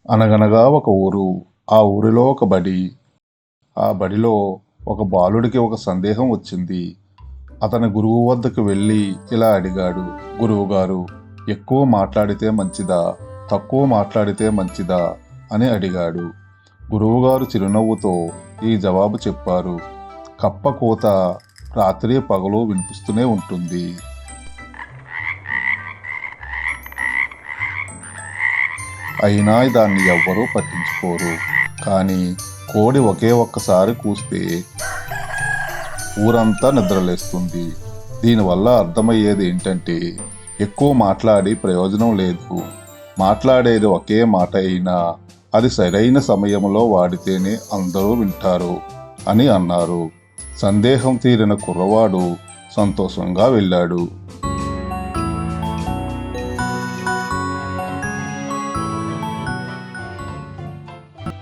అనగనగా ఒక ఊరు. ఆ ఊరిలో ఒక బడి. ఆ బడిలో ఒక బాలుడికి ఒక సందేహం వచ్చింది. అతని గురువు వద్దకు వెళ్ళి ఇలా అడిగాడు. గురువుగారు, ఎక్కువ మాట్లాడితే మంచిదా, తక్కువ మాట్లాడితే మంచిదా అని అడిగాడు. గురువుగారు చిరునవ్వుతో ఈ జవాబు చెప్పారు. కప్ప కూత రాత్రి పగలు వినిపిస్తూనే ఉంటుంది. అయినా దాన్ని ఎవ్వరూ పట్టించుకోరు. కానీ కోడి ఒకే ఒక్కసారి కూస్తే ఊరంతా నిద్రలేస్తుంది. దీనివల్ల అర్థమయ్యేది ఏంటంటే, ఎక్కువ మాట్లాడి ప్రయోజనం లేదు. మాట్లాడేది ఒకే మాట అయినా అది సరైన సమయంలో వాడితేనే అందరూ వింటారు అని అన్నారు. సందేహం తీరిన కుర్రవాడు సంతోషంగా వెళ్ళాడు.